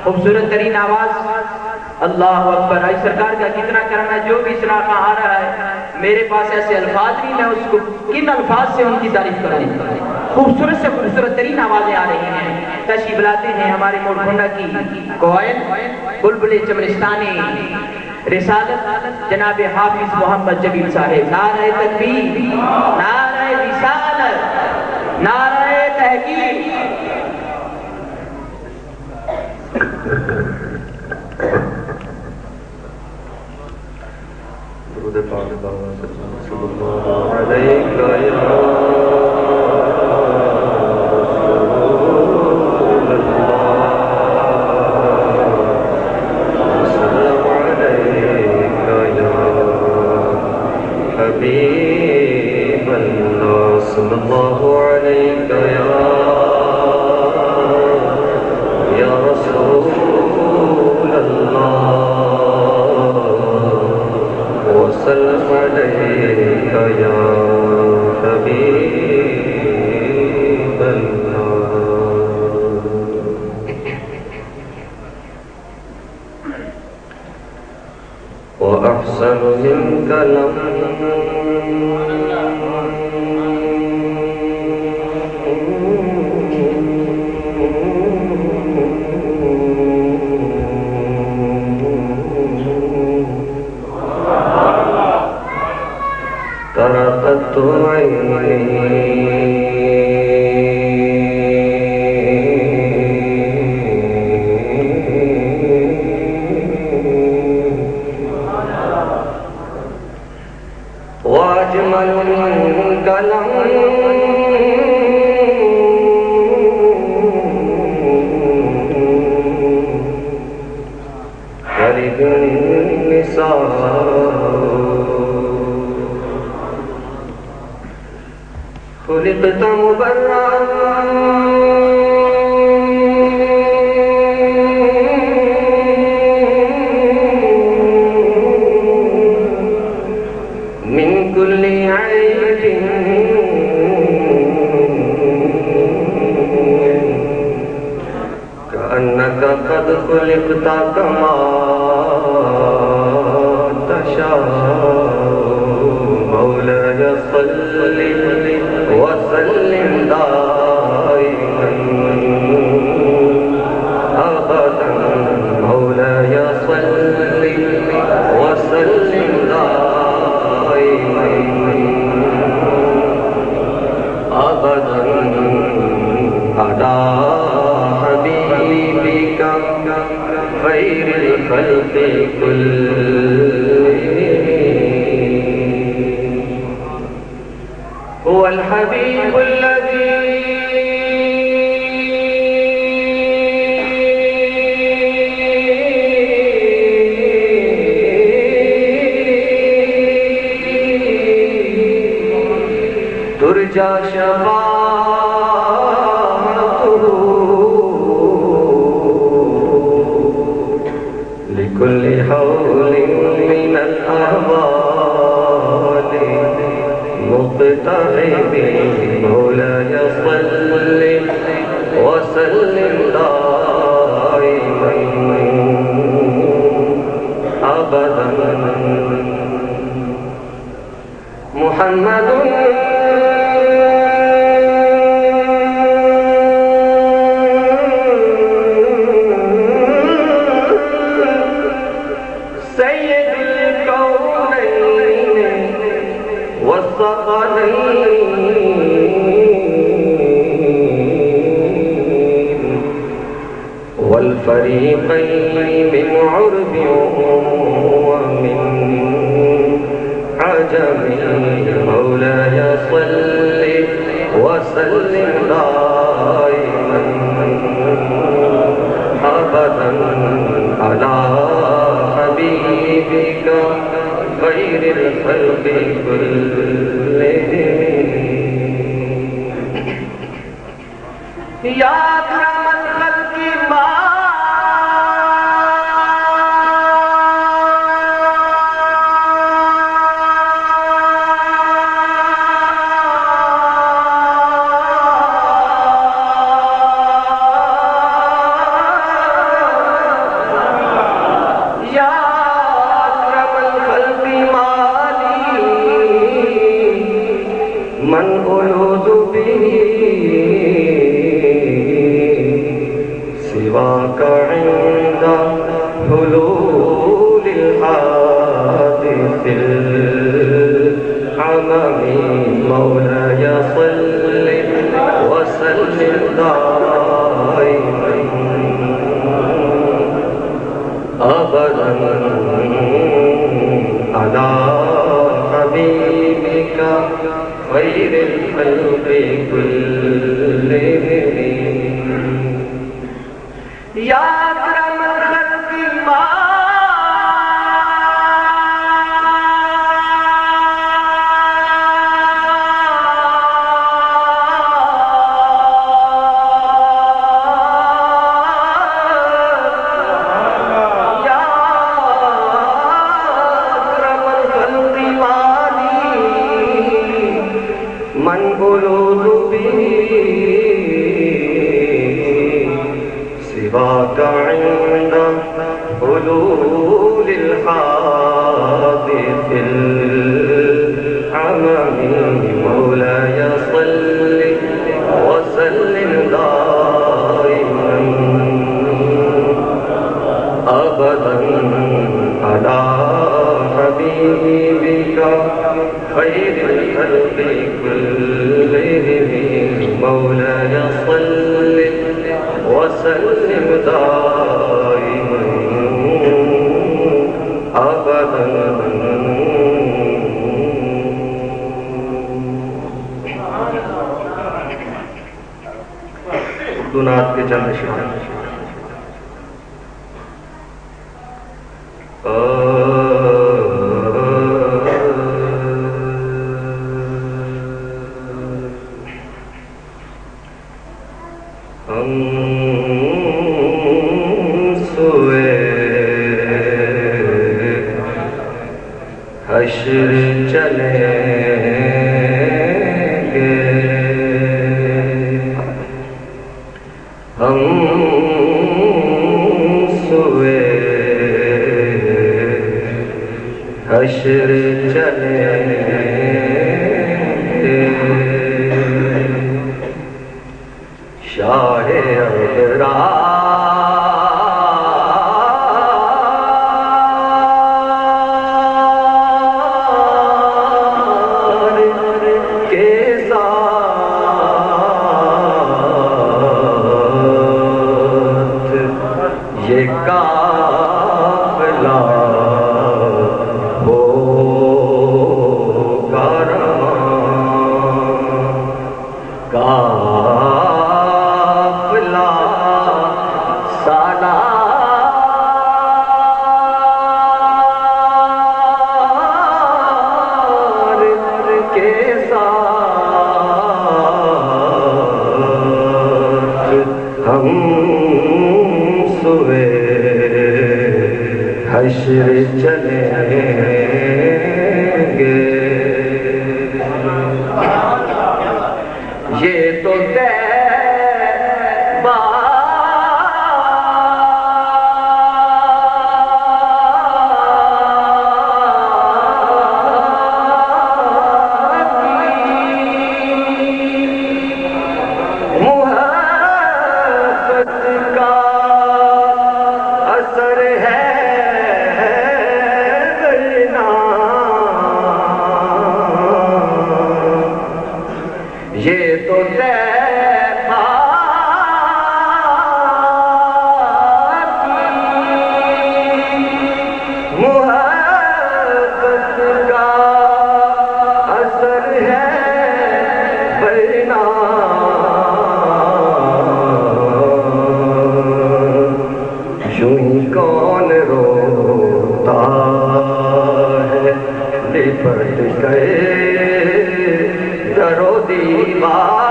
خوبصورت ترین آواز، اللہ اکبر۔ آج سرکار کا کتنا کرم ہے، جو بھی اس طرح کا آ رہا ہے، میرے پاس ایسے الفاظ نہیں، میں اس کو کن الفاظ سے ان کی تعریف کروں۔ خوبصورت سے خوبصورت ترین آوازیں آ رہی ہیں۔ تشریف لاتے ہیں ہمارے موڑ کی کوئل بلبل چمرستانی رسالت جناب حافظ محمد جبیل صاحب۔ نعرہ تکبیر، نعرہ رسالت، نعرہ تحقیق۔ درود پاک صلی اللہ علیہ حبیب اللہ صلی اللہ علیہ یا رسول اللہ وسلم علیک یا حبیب اللہ۔ وأحسن منك لم ترقت عيني واجمل منك لم تلد النساء خلقت مبرأ من كل عيب كأنك قد خلقت كما تشاء مولاي صل وسلم دائما أبدا مولاي صل وسلم دائما أبدا على حبيبك خير الخلق كلهم هو الحبيب الذي ترجى شفاعته لكل حول من الأهوال مقترب مولاي صل وسلم دائما أبدا محمد سيد الكونين والثقلين والفريقين من عرب ومن عجم مولاي صل وسلم دائما أبدا على حبيبك خير الخلق كلهم يا أكرم الخلق ما سواك عند حلول الحادث العمم مولاي صل وسلم دائما أبدا على حبيبك خير الخلق كلهم یا اکرم الخلق ما سواك عند حلول الحادث العمم مولاي صل وسلم دائما أبدا على حبيبك خير الخلق كلهم مولاي صل وسلم دائما أبدا دونات کے چند شعر حشر چلیں گے ہم سوئے حشر چلیں گے شاہ ابرار یہ قافلہ ہوگا رواں قافلہ سالار کے ساتھ ہم سوئے حشر چلیں گے یہ تو طیبہ یہ تو طیبہ محبت کا اثر ہے ورنہ یوں ہی کون روتا ہے لپٹ گئے در و دیوار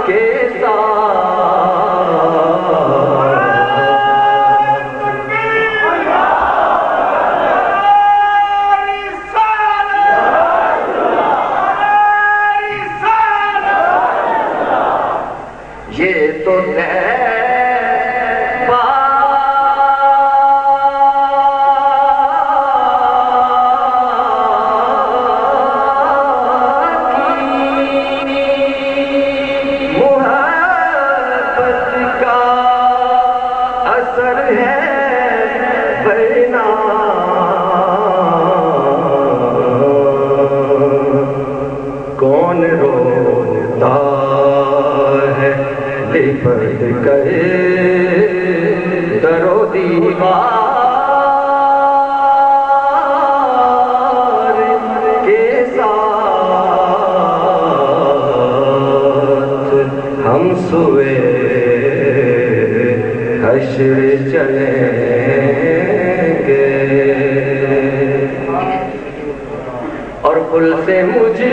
کے ساتھ یہ تو روتا ہے لپٹ کر در و دیوار کے ساتھ ہم سوئے حشر چلیں گے اور پل سے مجھے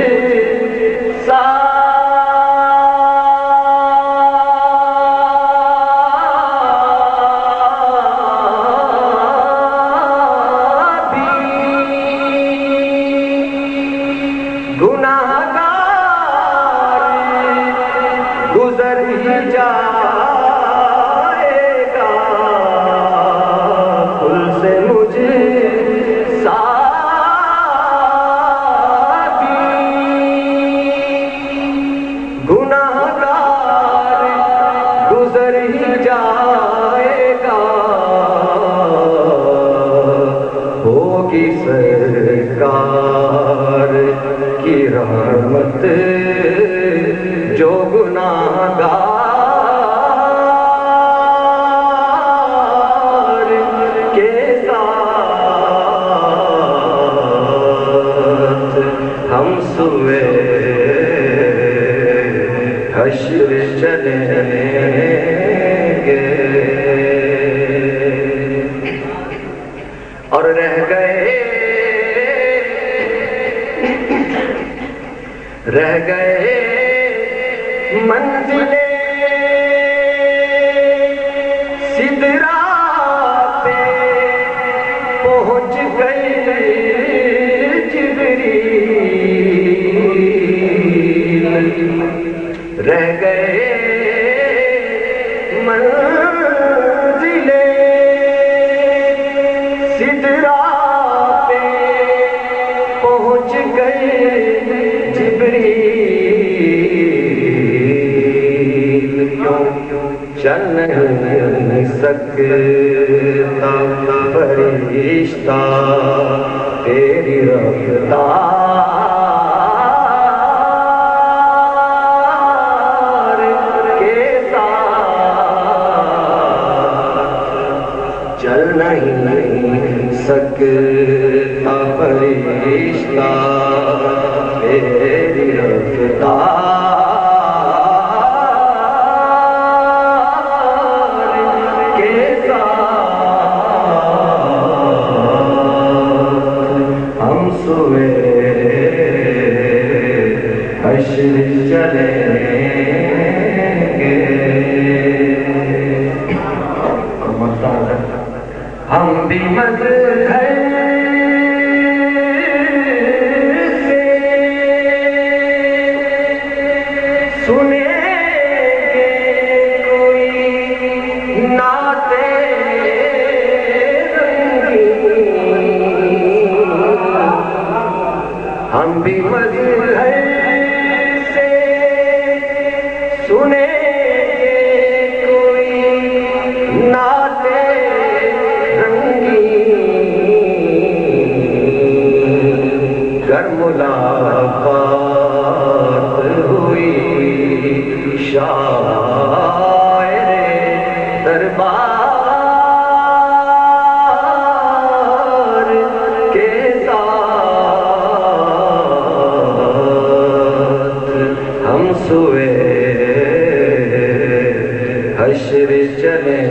گناہگار گزر ہی جائے گا پل سے مجھے گناہگار گزر ہی جائے گا ہوگی سرکار کی رحمت جو گناہگار کے ساتھ ہم سوئے حشر چلیں گے اور رہ گئے منزلیں سدرا پہ پہنچ گئے جبریل رہ گئے منزلیں سدرا پہ پہنچ گئے جبریل چل نہیں سکتا فرشتہ تیری رفتار کے ساتھ چل نہیں سکتا فرشتہ تیری رفتار کے ساتھ ہم سوئے حشر چلیں گے ہم بھی مظہر ہم بھی مظہر سے سنیں گے کوئی نعت رنگین گر ملاقات ہوئی شاعر دربار سوئے حشر چلیں